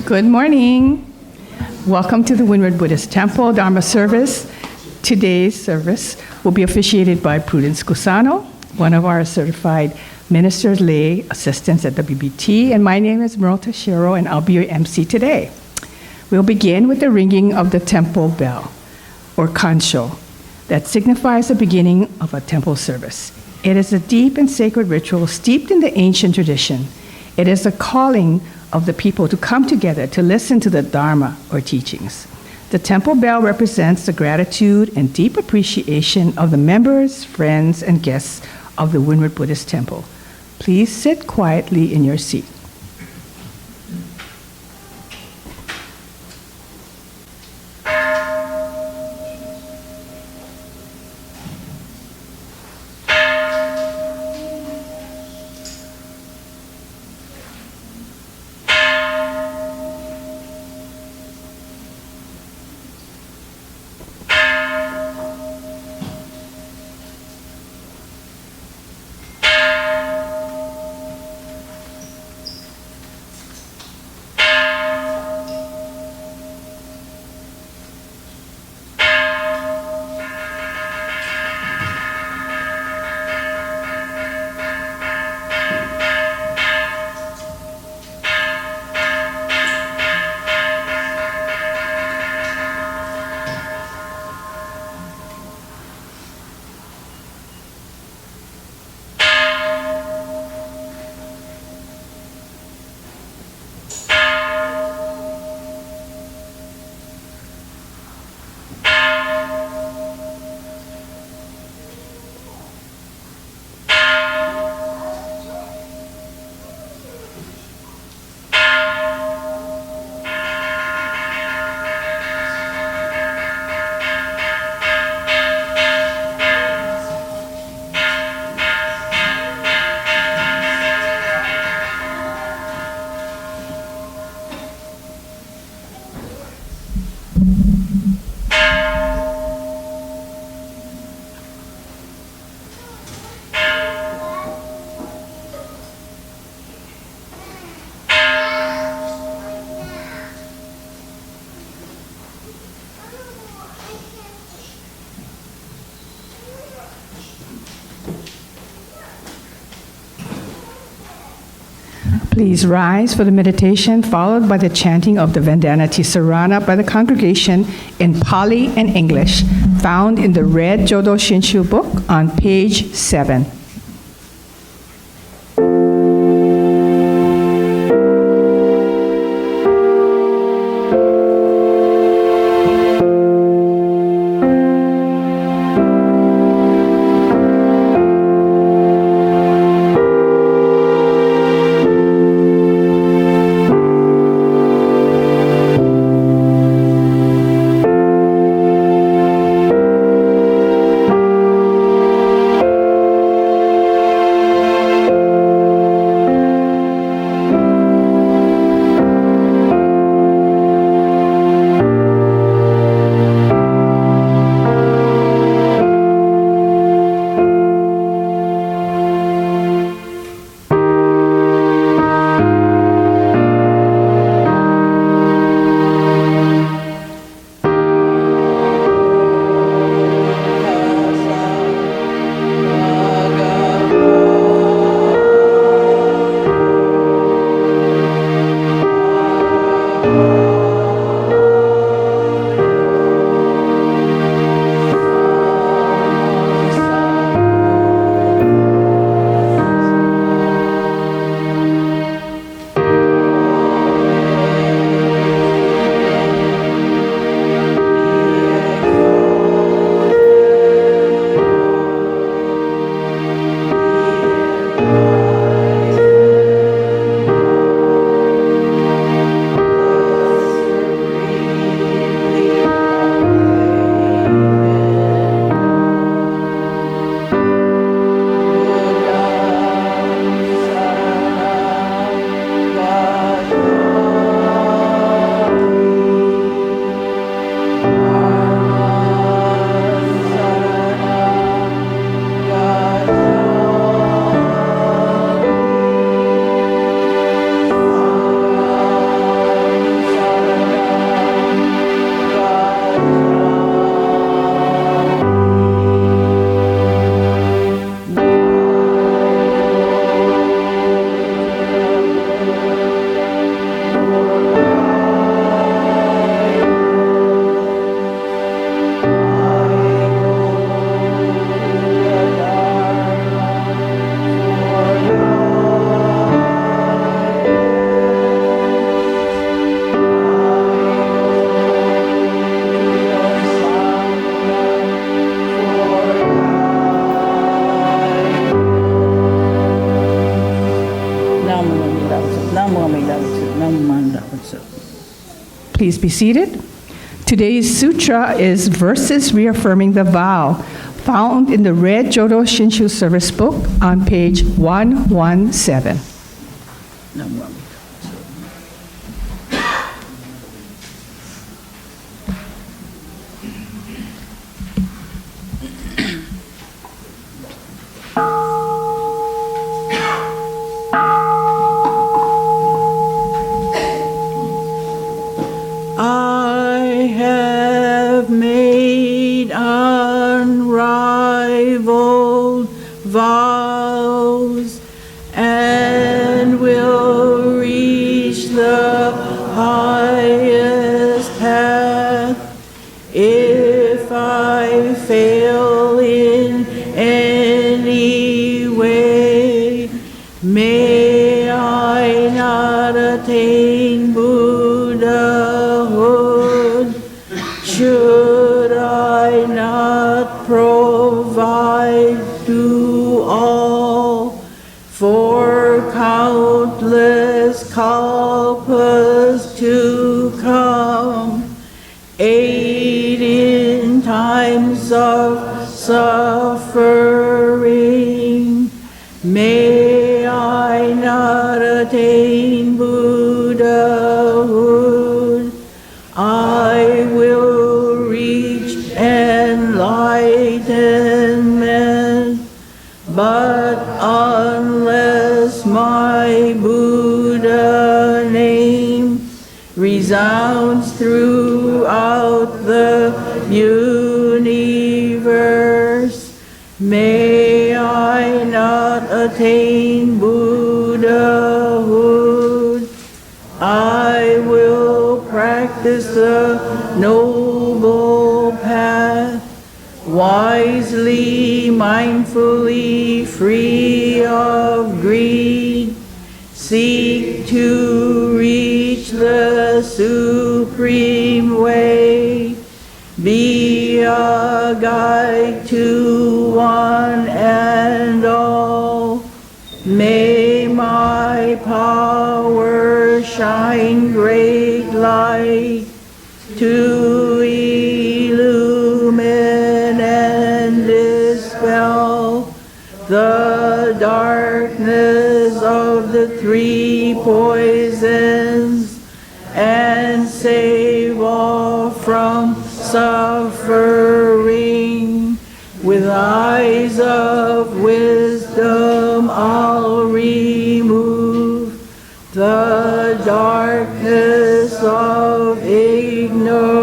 Good morning. Welcome to the Windward Buddhist Temple Dharma service. Today's service will be officiated by Prudence Kusano, one of our certified ministers, lay assistants at WBT, and my name is Merle Tashiro, and I'll be your MC today. We'll begin with the ringing of the temple bell, or Kansho, that signifies the beginning of a temple service. It is a deep and sacred ritual steeped in the ancient tradition. It is a calling of the people to come together to listen to the Dharma, or teachings. The temple bell represents the gratitude and deep appreciation of the members, friends, and guests of the Windward Buddhist Temple. Please sit quietly in your seat. Please rise for the meditation, followed by the chanting of the Vandana Ti-Sarana by the congregation in Pali and English, found in the red Jodo Shinshu book on page 7. Please be seated. Today's sutra is Verses Reaffirming the Vow, found in the Red Jodo Shinshu Service Book on page 117. I have made unrivaled vows and will reach the highest path. If I fail in any way, may I not attain Buddhahood. Should I not provide to all for countless kalpas to come, aid in times of suffering, may I not attain Buddhahood. I will reach enlightenment, but unless my Buddha name resounds throughout the universe, may I not attain Buddhahood. I will practice the noble path, wisely, mindfully, free of greed, seek to reach the supreme way, be a guide to one and all. May my power shine great light to illumine and dispel the darkness of the three poisons and save all from suffering. With eyes of wisdom I'll remove the darkness of ignorance.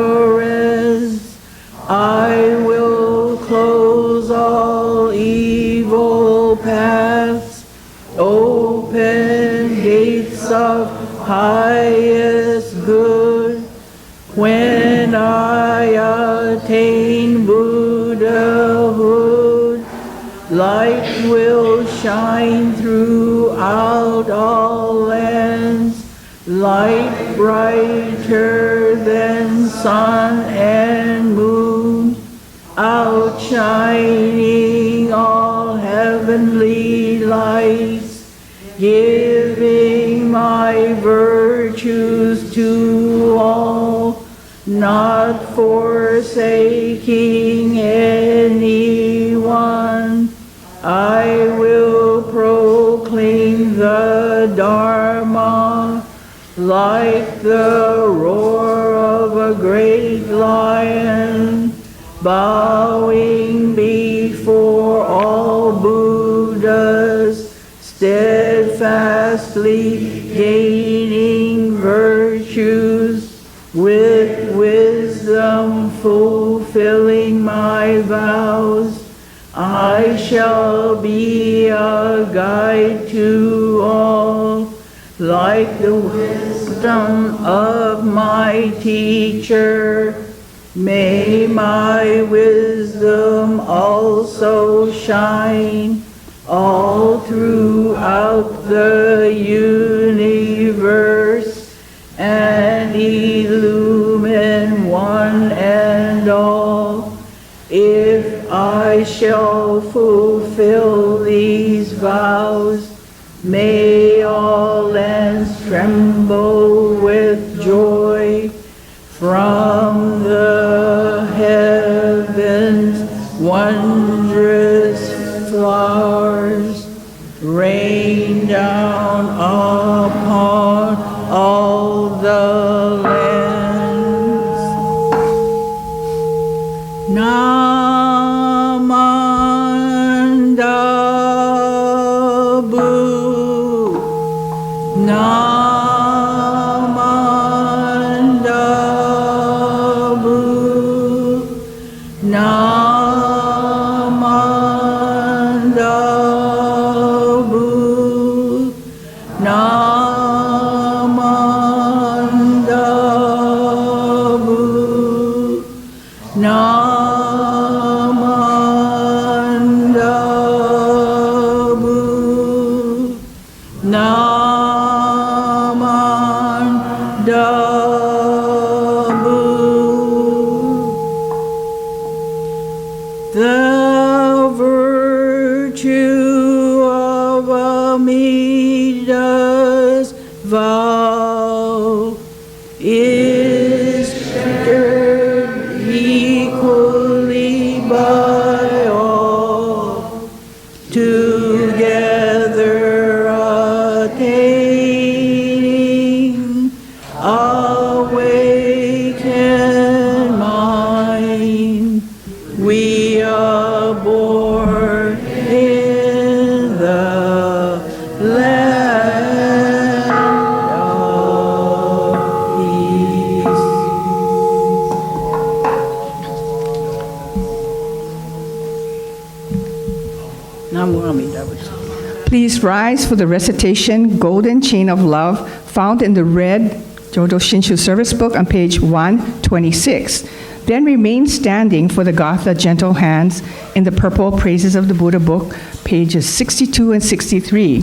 I will close all evil paths, open gates of highest good. When I attain Buddhahood, light will shine throughout all lands, light brighter than sun and moon, outshining all heavenly lights, giving my virtues to all, not forsaking anyone. I will proclaim the Dharma like the roar of a great lion, bowing before all Buddhas, steadfastly gaining virtues, with wisdom fulfilling my vows. I shall be a guide to all, like the wisdom of my teacher. May my wisdom also shine all throughout the universe and illumine one and all. If I shall fulfill these vows, may all lands lands tremble with joy. From the heavens wondrous flowers rain down upon all the lands. Namandabu, Namandabu, Namandabu, Namandabu, Namandabu, Namandabu. The virtue of Amida's vow is shared equally by all, together attaining awakened mind. We are born in the land of peace. Namo Amida Butsu. Please rise for the recitation, Golden Chain of Love, found in the red Jodo Shinshu service book on page 126. Then remain standing for the Gatha Gentle Hands in the purple Praises of the Buddha book, pages 62 and 63.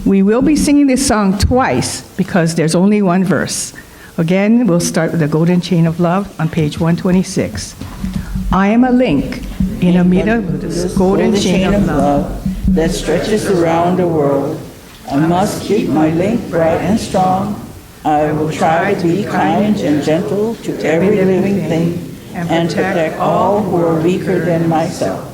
We will be singing this song twice because there's only one verse. Again, we'll start with the Golden Chain of Love on page 126. I am a link in Amida Buddha's golden chain of love that stretches around the world. I must keep my link bright and strong. I will try to be kind and gentle to every living thing and protect all who are weaker than myself.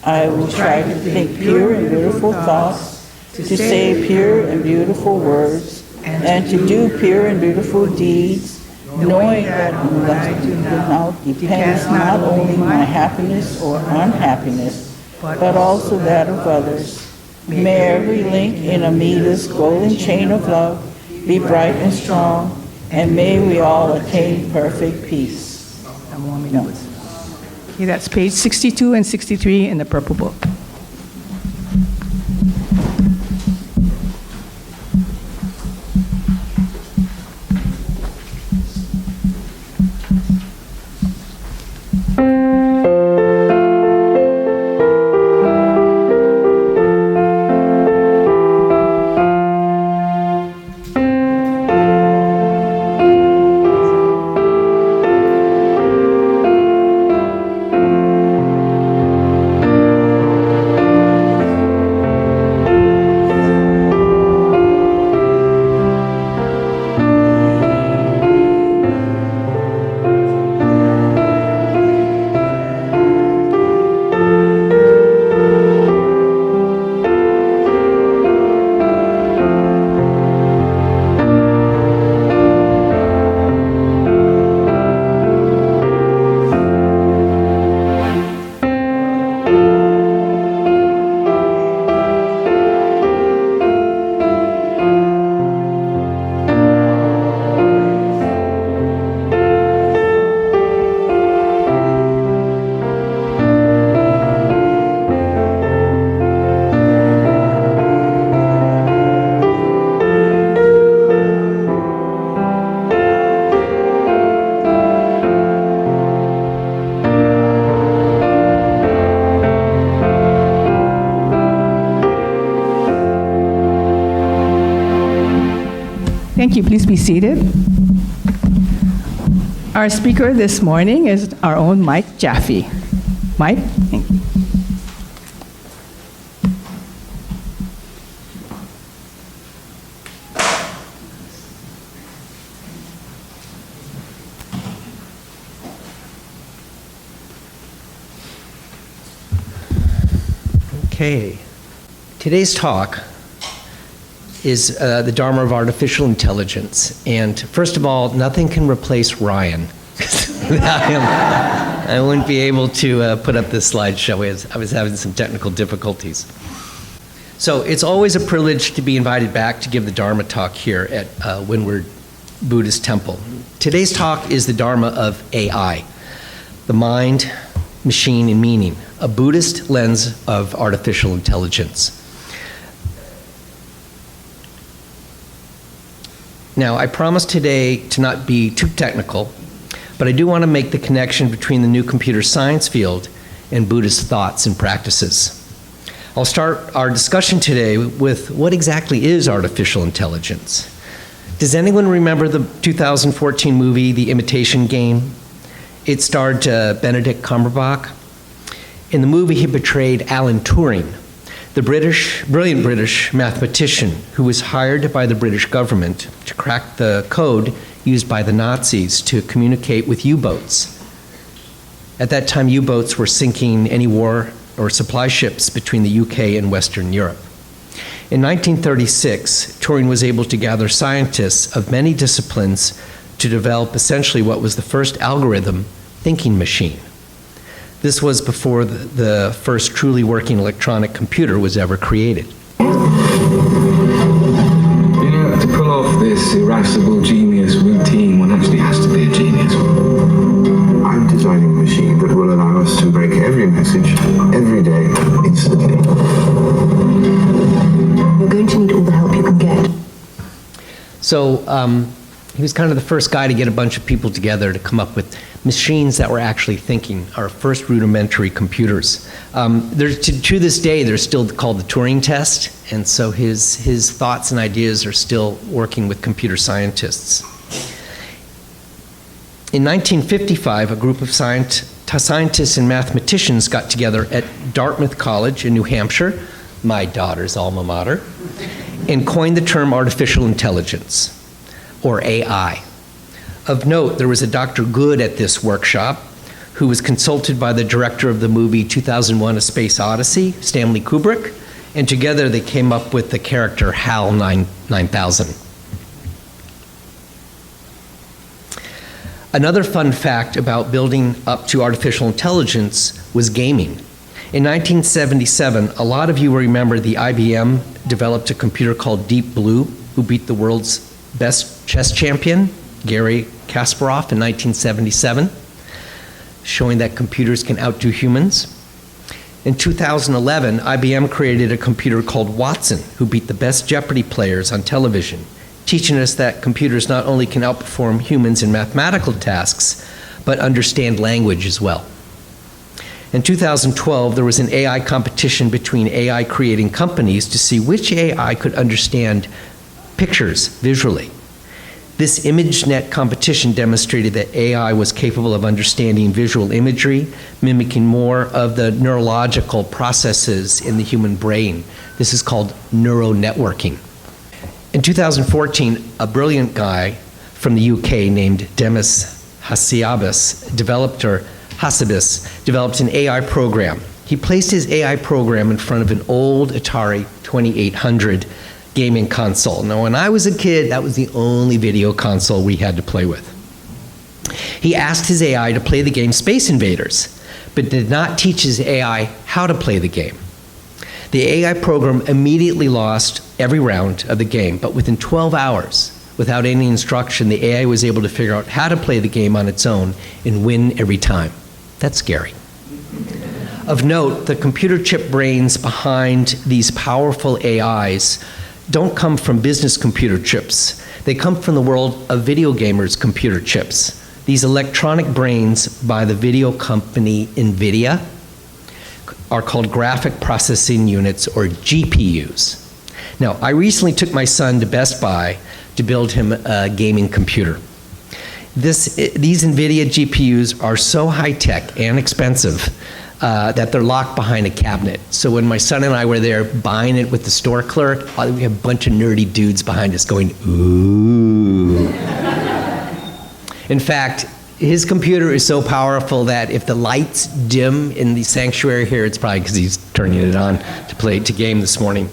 I will try to think pure and beautiful thoughts, to say pure and beautiful words, and to do pure and beautiful deeds, knowing that on what I do now depends not only my happiness or unhappiness, but also that of others. May every link in Amida's golden chain of love be bright and strong, and may we all attain perfect peace. No. Okay, that's page 62 and 63 in the purple book. Thank you. Please be seated. Our speaker this morning is our own Mike Jaffe. Mike, thank you. Okay. Today's talk is the Dharma of artificial intelligence. And first of all, nothing can replace Ryan. I wouldn't be able to put up this slideshow. I was having some technical difficulties. So it's always a privilege to be invited back to give the Dharma talk here at Windward Buddhist Temple. Today's talk is the Dharma of AI, the mind, machine, and meaning, a Buddhist lens of artificial intelligence. Now, I promise today to not be too technical, but I do want to make the connection between the new computer science field and Buddhist thoughts and practices. I'll start our discussion today with what exactly is artificial intelligence. Does anyone remember the 2014 movie, The Imitation Game? It starred Benedict Cumberbatch. In the movie, he portrayed Alan Turing, the brilliant British mathematician who was hired by the British government to crack the code used by the Nazis to communicate with U-boats. At that time, U-boats were sinking any war or supply ships between the UK and Western Europe. In 1936, Turing was able to gather scientists of many disciplines to develop essentially what was the first algorithm thinking machine. This was before the first truly working electronic computer was ever created. You know, to pull off this irascible genius routine, one actually has to be a genius. I'm designing a machine that will allow us to break every message, every day, instantly. You're going to need all the help you can get. So he was kind of the first guy to get a bunch of people together to come up with machines that were actually thinking, our first rudimentary computers. To this day, they're still called the Turing test, and so his thoughts and ideas are still working with computer scientists. In 1955, a group of scientists and mathematicians got together at Dartmouth College in New Hampshire, my daughter's alma mater, and coined the term artificial intelligence, or AI. Of note, there was a Dr. Good at this workshop who was consulted by the director of the movie 2001: A Space Odyssey, Stanley Kubrick, and together they came up with the character HAL 9000. Another fun fact about building up to artificial intelligence was gaming. In 1977, a lot of you will remember the IBM developed a computer called Deep Blue, who beat the world's best chess champion, Garry Kasparov, in 1977, showing that computers can outdo humans. In 2011, IBM created a computer called Watson, who beat the best Jeopardy players on television, teaching us that computers not only can outperform humans in mathematical tasks, but understand language as well. In 2012, there was an AI competition between AI creating companies to see which AI could understand pictures visually. This ImageNet competition demonstrated that AI was capable of understanding visual imagery, mimicking more of the neurological processes in the human brain. This is called neuronetworking. In 2014, a brilliant guy from the UK named Demis Hassabis developed an AI program. He placed his AI program in front of an old Atari 2800 gaming console. Now, when I was a kid, that was the only video console we had to play with. He asked his AI to play the game Space Invaders, but did not teach his AI how to play the game. The AI program immediately lost every round of the game, but within 12 hours, without any instruction, the AI was able to figure out how to play the game on its own and win every time. That's scary. Of note, the computer chip brains behind these powerful AIs don't come from business computer chips. They come from the world of video gamers' computer chips. These electronic brains by the video company NVIDIA are called graphic processing units, or GPUs. Now, I recently took my son to Best Buy to build him a gaming computer. These NVIDIA GPUs are so high-tech and expensive that they're locked behind a cabinet. So when my son and I were there buying it with the store clerk, we had a bunch of nerdy dudes behind us going, ooh. In fact, His computer is so powerful that if the lights dim in the sanctuary here, it's probably because he's turning it on to game this morning.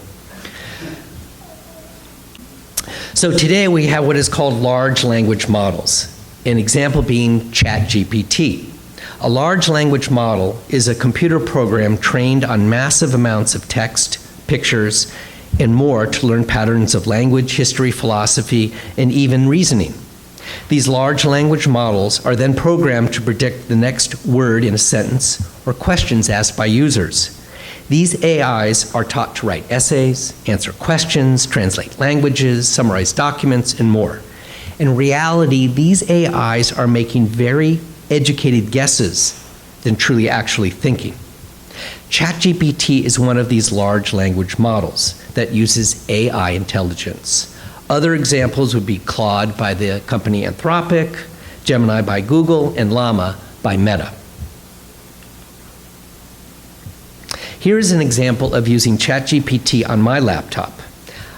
So today we have what is called large language models, an example being ChatGPT. A large language model is a computer program trained on massive amounts of text, pictures, and more to learn patterns of language, history, philosophy, and even reasoning. These large language models are then programmed to predict the next word in a sentence or questions asked by users. These AIs are taught to write essays, answer questions, translate languages, summarize documents, and more. In reality, these AIs are making very educated guesses than truly actually thinking. ChatGPT is one of these large language models that uses AI intelligence. Other examples would be Claude by the company Anthropic, Gemini by Google, and Llama by Meta. Here is an example of using ChatGPT on my laptop.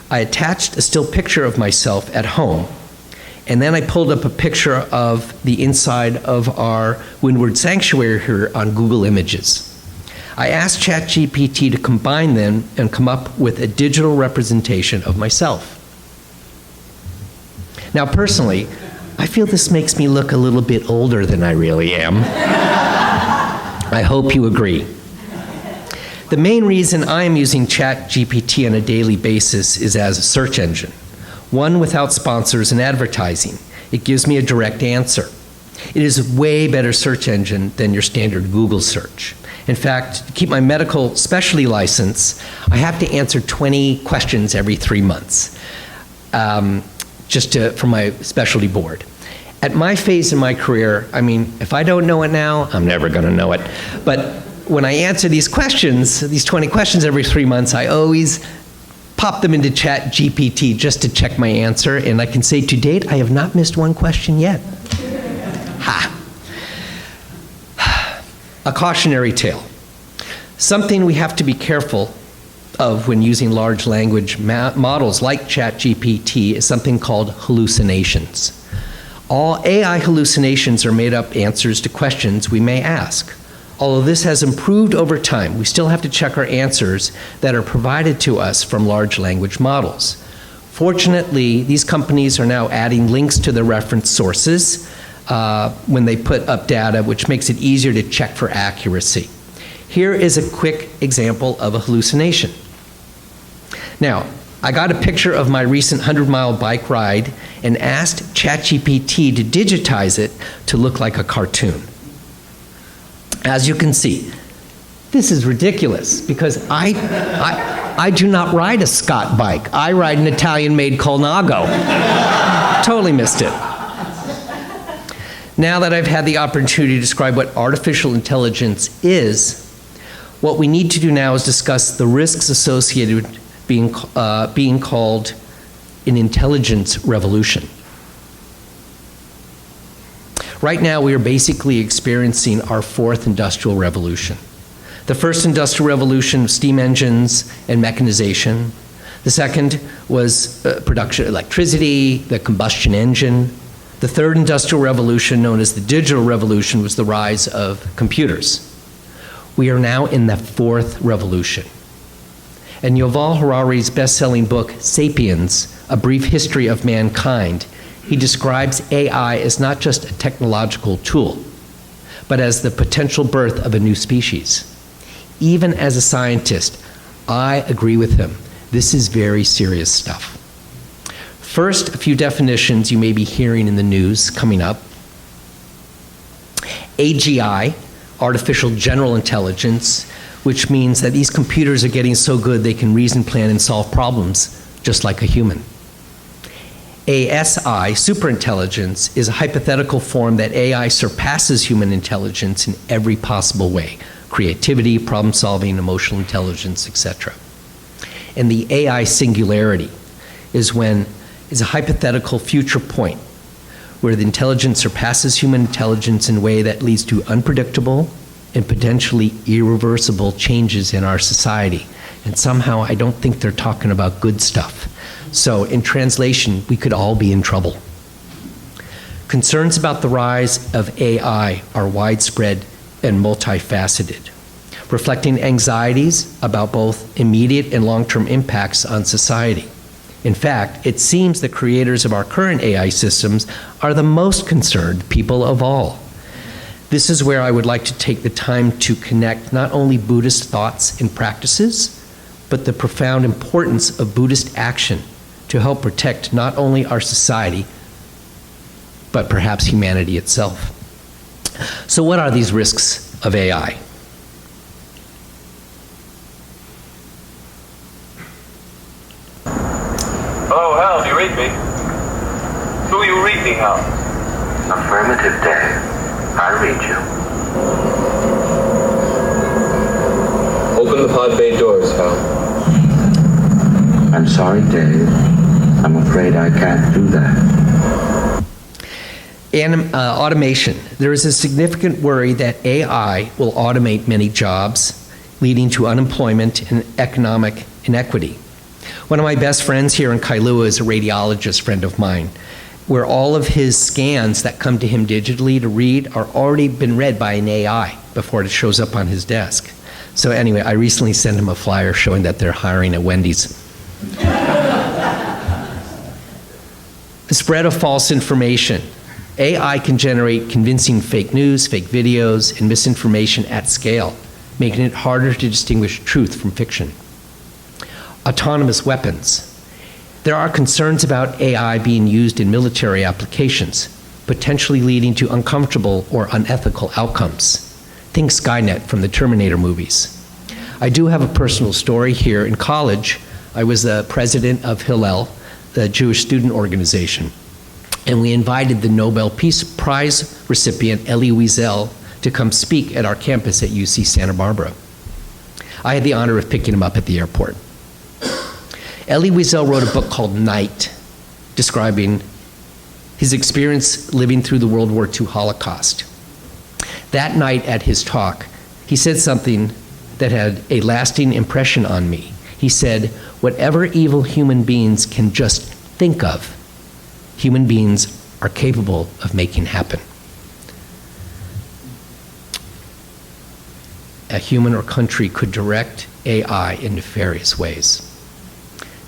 I attached a still picture of myself at home, and then I pulled up a picture of the inside of our Windward Sanctuary here on Google Images. I asked ChatGPT to combine them and come up with a digital representation of myself. Now, personally, I feel this makes me look a little bit older than I really am. I hope you agree. The main reason I am using ChatGPT on a daily basis is as a search engine, one without sponsors and advertising. It gives me a direct answer. It is a way better search engine than your standard Google search. In fact, to keep my medical specialty license, I have to answer 20 questions every 3 months, for my specialty board. At my phase in my career, I mean, if I don't know it now, I'm never going to know it. But when I answer these questions, these 20 questions every 3 months, I always pop them into ChatGPT just to check my answer, and I can say to date, I have not missed one question yet. Ha! A cautionary tale. Something we have to be careful of when using large language models like ChatGPT is something called hallucinations. All AI hallucinations are made-up answers to questions we may ask. Although this has improved over time, we still have to check our answers that are provided to us from large language models. Fortunately, these companies are now adding links to their reference sources when they put up data, which makes it easier to check for accuracy. Here is a quick example of a hallucination. Now, I got a picture of my recent 100-mile bike ride and asked ChatGPT to digitize it to look like a cartoon. As you can see, this is ridiculous because I do not ride a Scott bike. I ride an Italian-made Colnago. Totally missed it. Now that I've had the opportunity to describe what artificial intelligence is, what we need to do now is discuss the risks associated with being called an intelligence revolution. Right now, we are basically experiencing our fourth industrial revolution. The first industrial revolution of steam engines and mechanization. The second was production of electricity, the combustion engine. The third industrial revolution, known as the digital revolution, was the rise of computers. We are now in the fourth revolution. In Yuval Harari's best-selling book, Sapiens, A Brief History of Mankind, he describes AI as not just a technological tool, but as the potential birth of a new species. Even as a scientist, I agree with him. This is very serious stuff. First, a few definitions you may be hearing in the news coming up. AGI, artificial general intelligence, which means that these computers are getting so good they can reason, plan, and solve problems just like a human. ASI, superintelligence, is a hypothetical form that AI surpasses human intelligence in every possible way: creativity, problem solving, emotional intelligence, etc. And the AI singularity is a hypothetical future point where the intelligence surpasses human intelligence in a way that leads to unpredictable and potentially irreversible changes in our society. And somehow I don't think they're talking about good stuff. So in translation, we could all be in trouble. Concerns about the rise of AI are widespread and multifaceted, reflecting anxieties about both immediate and long-term impacts on society. In fact, it seems the creators of our current AI systems are the most concerned people of all. This is where I would like to take the time to connect not only Buddhist thoughts and practices, but the profound importance of Buddhist action to help protect not only our society, but perhaps humanity itself. So what are these risks of AI? Hello, Hal, do you read me? Do you read me, Hal? Affirmative, Dave. I read you. Open the pod bay doors, Hal. I'm sorry, Dave. I'm afraid I can't do that. Automation. There is a significant worry that AI will automate many jobs, leading to unemployment and economic inequity. One of my best friends here in Kailua is a radiologist friend of mine, where all of his scans that come to him digitally to read are already been read by an AI before it shows up on his desk. So anyway, I recently sent him a flyer showing that they're hiring at Wendy's. The spread of false information. AI can generate convincing fake news, fake videos, and misinformation at scale, making it harder to distinguish truth from fiction. Autonomous weapons. There are concerns about AI being used in military applications, potentially leading to uncomfortable or unethical outcomes. Think Skynet from the Terminator movies. I do have a personal story here. In college, I was the president of Hillel, the Jewish student organization, and we invited the Nobel Peace Prize recipient Elie Wiesel to come speak at our campus at UC Santa Barbara. I had the honor of picking him up at the airport. Elie Wiesel wrote a book called Night, describing his experience living through the World War II Holocaust. That night at his talk, he said something that had a lasting impression on me. He said, "Whatever evil human beings can just think of, human beings are capable of making happen." A human or country could direct AI in nefarious ways.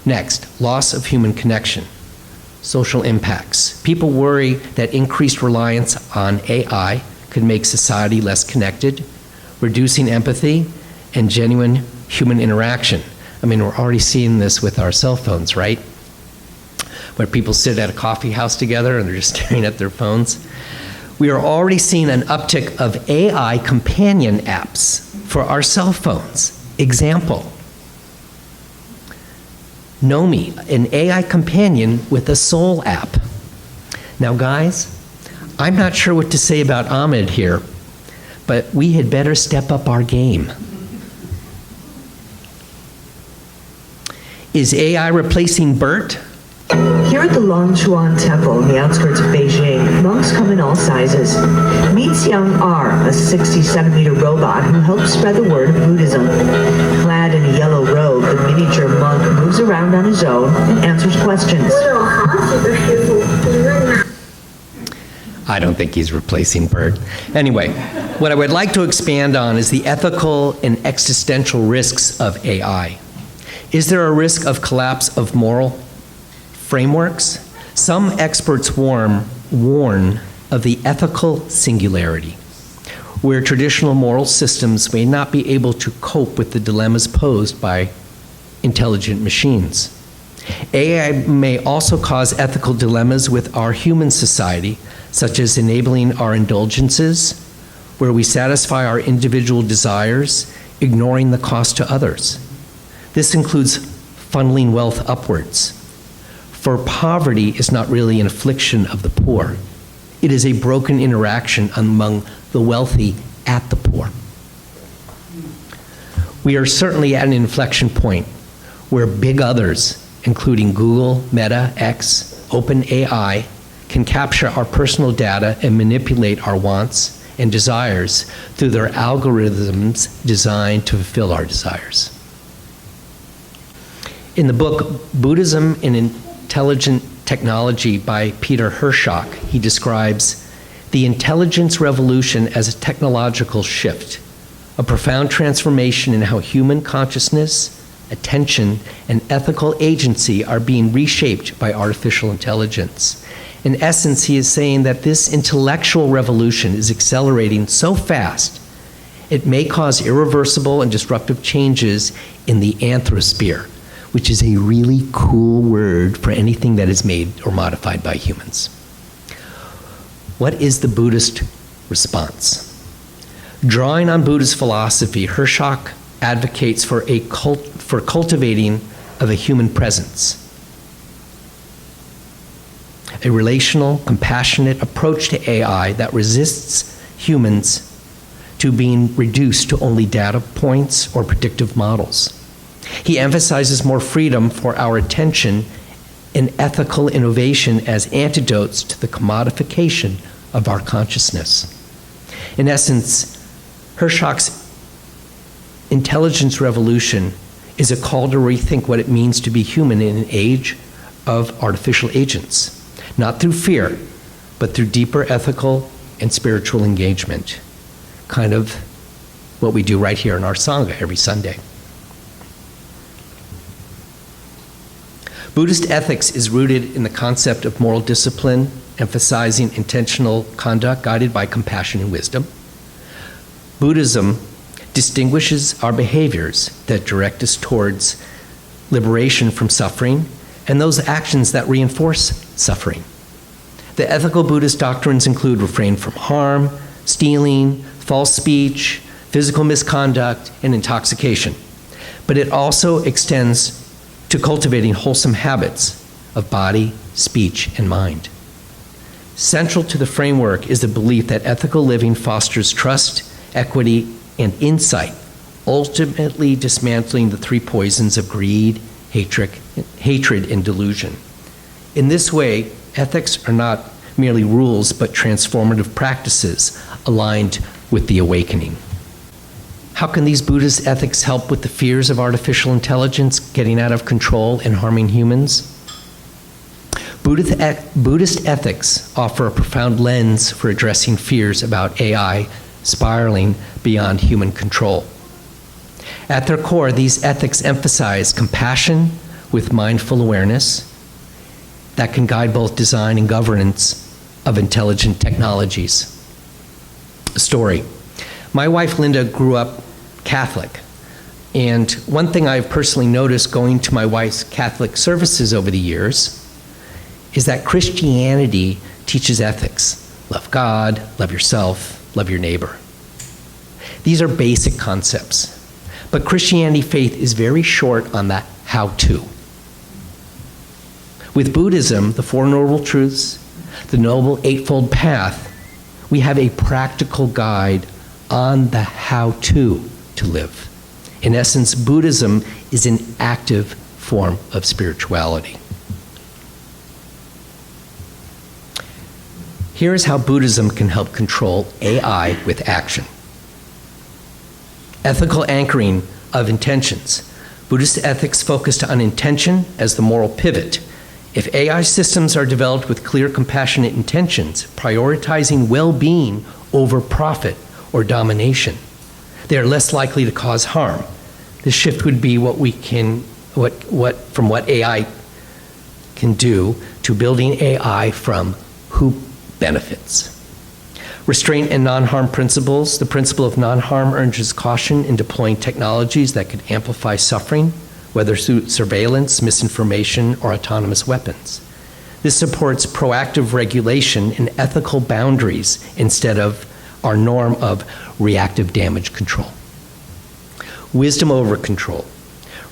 Next, loss of human connection. Social impacts. People worry that increased reliance on AI could make society less connected, reducing empathy and genuine human interaction. I mean, we're already seeing this with our cell phones, right? Where people sit at a coffee house together and they're just staring at their phones. We are already seeing an uptick of AI companion apps for our cell phones. Example, Nomi, an AI companion with a soul app. Now guys, I'm not sure what to say about Ahmed here, but we had better step up our game. Is AI replacing Bert? Here at the Longchuan Temple in the outskirts of Beijing, monks come in all sizes. Meet Xiang R, a 60-centimeter robot who helps spread the word of Buddhism. Clad in a yellow robe, the miniature monk moves around on his own and answers questions. I don't think he's replacing Bert. Anyway, what I would like to expand on is the ethical and existential risks of AI. Is there a risk of collapse of moral frameworks? Some experts warn of the ethical singularity, where traditional moral systems may not be able to cope with the dilemmas posed by intelligent machines. AI may also cause ethical dilemmas with our human society, such as enabling our indulgences, where we satisfy our individual desires, ignoring the cost to others. This includes funneling wealth upwards. For poverty is not really an affliction of the poor. It is a broken interaction among the wealthy at the poor. We are certainly at an inflection point where big others, including Google, Meta, X, OpenAI, can capture our personal data and manipulate our wants and desires through their algorithms designed to fulfill our desires. In the book, Buddhism and Intelligent Technology by Peter Hershok, he describes the intelligence revolution as a technological shift, a profound transformation in how human consciousness, attention, and ethical agency are being reshaped by artificial intelligence. In essence, he is saying that this intellectual revolution is accelerating so fast, it may cause irreversible and disruptive changes in the anthrosphere, which is a really cool word for anything that is made or modified by humans. What is the Buddhist response? Drawing on Buddhist philosophy, Hershok advocates for cultivating of a human presence, a relational, compassionate approach to AI that resists humans to being reduced to only data points or predictive models. He emphasizes more freedom for our attention and ethical innovation as antidotes to the commodification of our consciousness. In essence, Hershok's intelligence revolution is a call to rethink what it means to be human in an age of artificial agents, not through fear, but through deeper ethical and spiritual engagement, kind of what we do right here in our Sangha every Sunday. Buddhist ethics is rooted in the concept of moral discipline, emphasizing intentional conduct guided by compassion and wisdom. Buddhism distinguishes our behaviors that direct us towards liberation from suffering and those actions that reinforce suffering. The ethical Buddhist doctrines include refrain from harm, stealing, false speech, physical misconduct, and intoxication. But it also extends to cultivating wholesome habits of body, speech, and mind. Central to the framework is the belief that ethical living fosters trust, equity, and insight, ultimately dismantling the three poisons of greed, hatred, and delusion. In this way, ethics are not merely rules, but transformative practices aligned with the awakening. How can these Buddhist ethics help with the fears of artificial intelligence getting out of control and harming humans? Buddhist ethics offer a profound lens for addressing fears about AI spiraling beyond human control. At their core, these ethics emphasize compassion with mindful awareness that can guide both design and governance of intelligent technologies. A story. My wife Linda grew up Catholic, and one thing I've personally noticed going to my wife's Catholic services over the years is that Christianity teaches ethics. Love God, love yourself, love your neighbor. These are basic concepts, but Christianity faith is very short on the how-to. With Buddhism, the Four Noble Truths, the Noble Eightfold Path, we have a practical guide on the how-to live. In essence, Buddhism is an active form of spirituality. Here is how Buddhism can help control AI with action. Ethical anchoring of intentions. Buddhist ethics focused on intention as the moral pivot. If AI systems are developed with clear, compassionate intentions, prioritizing well-being over profit or domination, they are less likely to cause harm. This shift would be from what AI can do to building AI from who benefits. Restraint and non-harm principles. The principle of non-harm urges caution in deploying technologies that could amplify suffering, whether through surveillance, misinformation, or autonomous weapons. This supports proactive regulation and ethical boundaries instead of our norm of reactive damage control. Wisdom over control.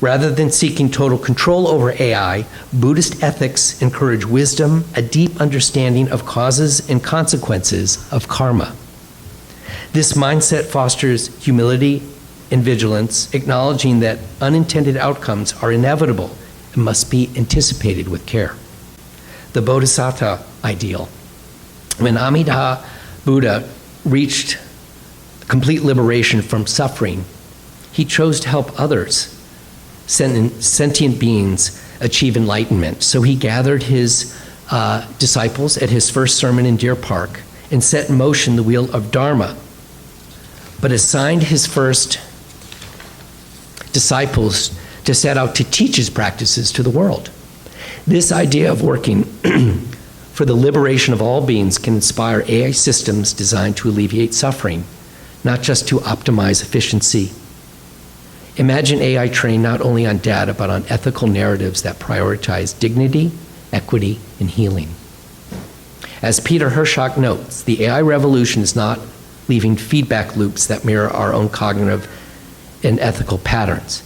Rather than seeking total control over AI, Buddhist ethics encourage wisdom, a deep understanding of causes and consequences of karma. This mindset fosters humility and vigilance, acknowledging that unintended outcomes are inevitable and must be anticipated with care. The Bodhisattva ideal. When Amitabha Buddha reached complete liberation from suffering, he chose to help others, sentient beings, achieve enlightenment. So he gathered his disciples at his first sermon in Deer Park and set in motion the wheel of Dharma, but assigned his first disciples to set out to teach his practices to the world. This idea of working for the liberation of all beings can inspire AI systems designed to alleviate suffering, not just to optimize efficiency. Imagine AI trained not only on data, but on ethical narratives that prioritize dignity, equity, and healing. As Peter Hershock notes, the AI revolution is not leaving feedback loops that mirror our own cognitive and ethical patterns.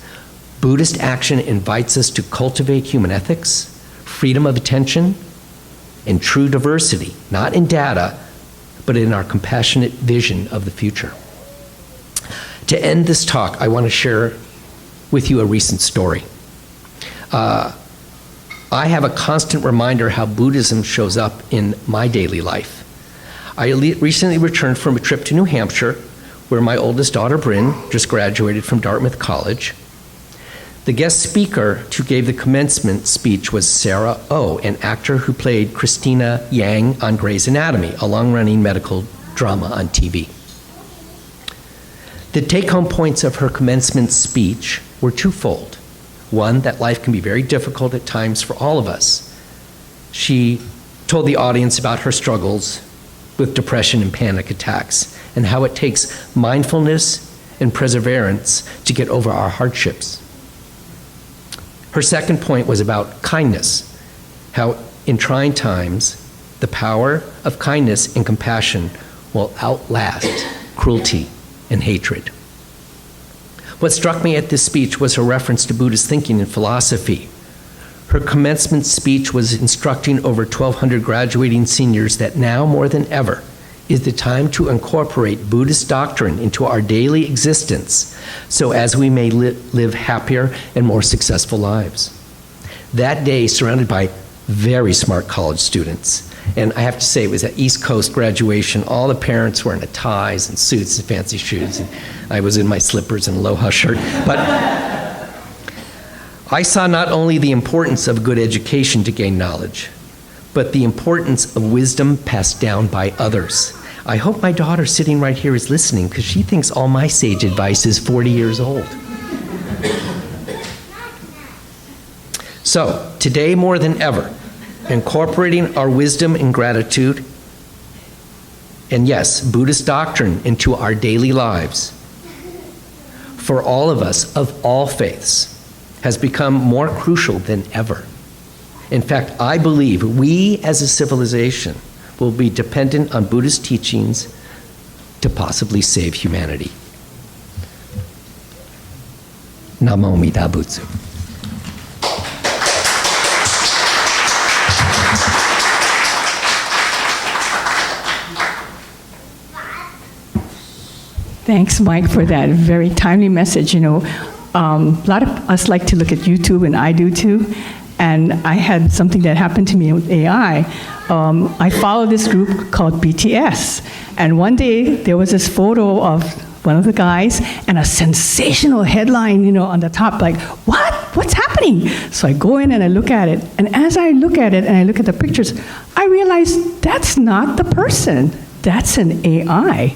Buddhist action invites us to cultivate human ethics, freedom of attention, and true diversity, not in data, but in our compassionate vision of the future. To end this talk, I want to share with you a recent story. I have a constant reminder how Buddhism shows up in my daily life. I recently returned from a trip to New Hampshire, where my oldest daughter, Bryn, just graduated from Dartmouth College. The guest speaker who gave the commencement speech was Sarah Oh, an actor who played Christina Yang on Grey's Anatomy, a long-running medical drama on TV. The take-home points of her commencement speech were twofold. One, that life can be very difficult at times for all of us. She told the audience about her struggles with depression and panic attacks, and how it takes mindfulness and perseverance to get over our hardships. Her second point was about kindness, how in trying times, the power of kindness and compassion will outlast cruelty and hatred. What struck me at this speech was her reference to Buddhist thinking and philosophy. Her commencement speech was instructing over 1,200 graduating seniors that now more than ever is the time to incorporate Buddhist doctrine into our daily existence so as we may live happier and more successful lives. That day, surrounded by very smart college students, and I have to say it was an East Coast graduation, all the parents were in ties and suits and fancy shoes, and I was in my slippers and aloha shirt, but I saw not only the importance of good education to gain knowledge, but the importance of wisdom passed down by others. I hope my daughter sitting right here is listening, because she thinks all my sage advice is 40 years old. So, today more than ever, incorporating our wisdom and gratitude, and yes, Buddhist doctrine into our daily lives, for all of us of all faiths, has become more crucial than ever. In fact, I believe we as a civilization will be dependent on Buddhist teachings to possibly save humanity. Namo Nembutsu. Thanks, Mike, for that very timely message. You know, a lot of us like to look at YouTube, and I do too. And I had something that happened to me with AI. I follow this group called BTS. And one day, there was this photo of one of the guys and a sensational headline, you know, on the top, like, what? What's happening? So I go in and I look at it. And as I look at it and I look at the pictures, I realize that's not the person. That's an AI.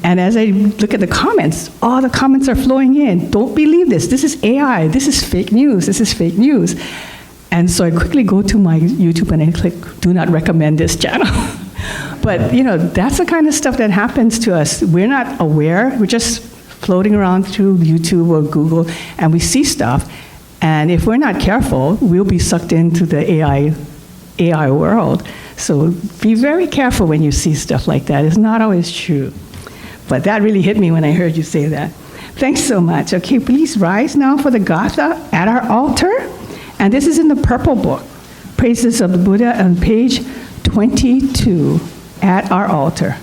And as I look at the comments, all the comments are flowing in. Don't believe this. This is AI. This is fake news. This is fake news. And so I quickly go to my YouTube and I click, do not recommend this channel. But, you know, that's the kind of stuff that happens to us. We're not aware. We're just floating around through YouTube or Google, and we see stuff. And if we're not careful, we'll be sucked into the AI world. So be very careful when you see stuff like that. It's not always true. But that really hit me when I heard you say that. Thanks so much. Okay, please rise now for the Gatha at our altar. And this is in the purple book, Praises of the Buddha, on page 22, at our altar.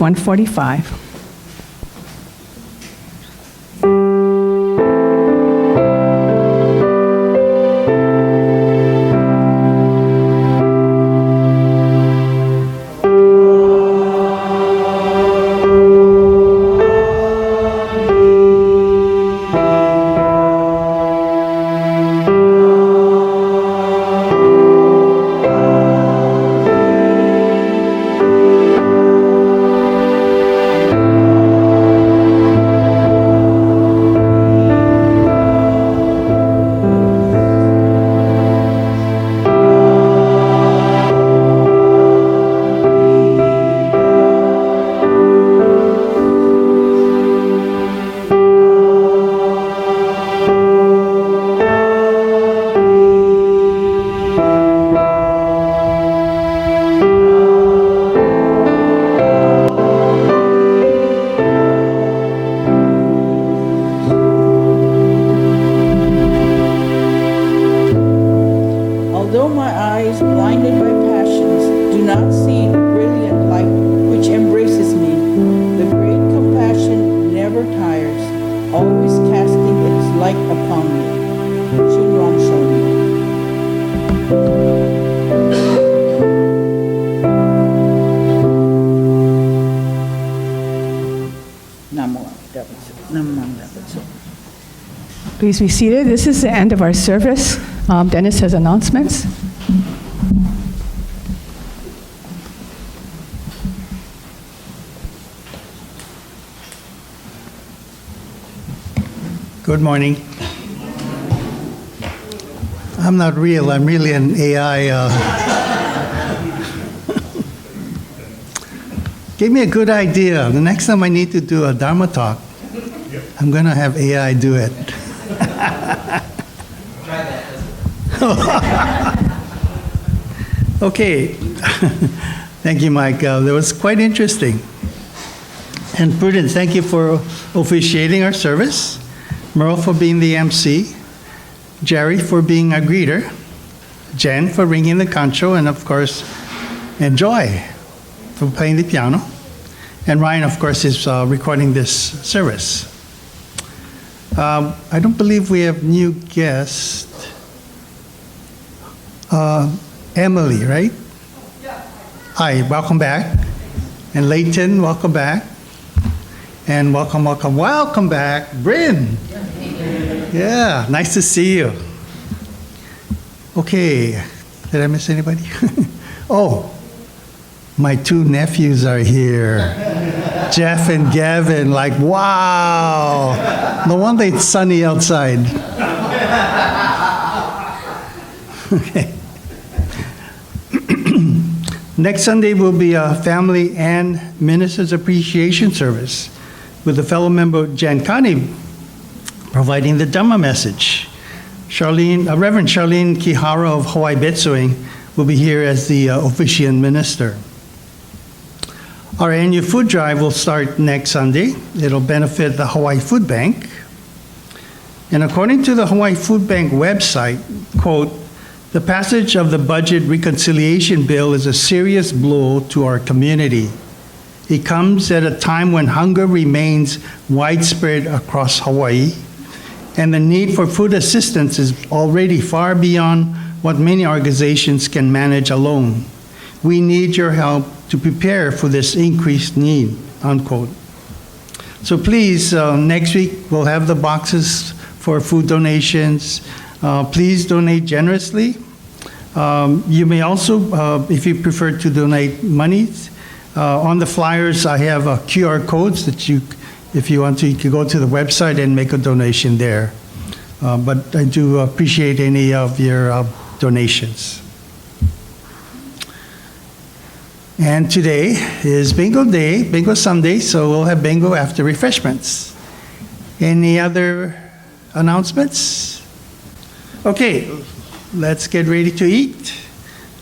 145. Although my eyes, blinded by passions, do not see the brilliant light which embraces me, the great compassion never tires, always casting its light upon me. Shunran Shoni. Namo Davatsu. Namo Davatsu. Please be seated. This is the end of our service. Dennis has announcements. Good morning. I'm not real, I'm really an AI. Give me a good idea. The next time I need to do a Dharma talk, I'm going to have AI do it. Okay. Thank you, Mike. That was quite interesting. And Prudence, thank you for officiating our service. Merle for being the MC. Jerry for being a greeter. Jen for ringing the Kansho. And of course, and Joy for playing the piano. And Ryan, of course, is recording this service. I don't believe we have new guests. Emily, right? Yeah. Hi, welcome back. And Leighton, welcome back. And welcome back, Bryn. Yeah, nice to see you. Okay, did I miss anybody? Oh, my two nephews are here. Jeff and Gavin, like, wow. No wonder it's sunny outside. Okay. Next Sunday will be a family and ministers appreciation service with the fellow member Jan Kani providing the Dharma message. Reverend Charlene Kihara of Hawaii Betsuing will be here as the officiant minister. Our annual food drive will start next Sunday. It'll benefit the Hawaii Food Bank. And according to the Hawaii Food Bank website, quote, the passage of the budget reconciliation bill is a serious blow to our community. It comes at a time when hunger remains widespread across Hawaii, and the need for food assistance is already far beyond what many organizations can manage alone. We need your help to prepare for this increased need, unquote. So please, next week we'll have the boxes for food donations. Please donate generously. You may also, if you prefer to donate money, on the flyers I have QR codes that you, if you want to, you can go to the website and make a donation there. But I do appreciate any of your donations. And today is Bingo Day, Bingo Sunday, so we'll have bingo after refreshments. Any other announcements? Okay, let's get ready to eat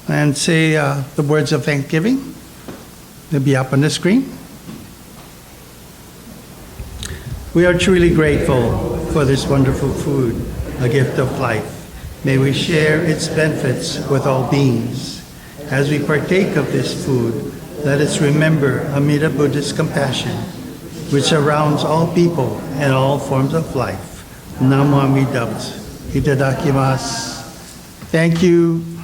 and say the words of thanksgiving. They'll be up on the screen. We are truly grateful for this wonderful food, a gift of life. May we share its benefits with all beings. As we partake of this food, let us remember Amida Buddhist compassion, which surrounds all people and all forms of life. Namo Amida Butsu. Itadakimasu. Thank you.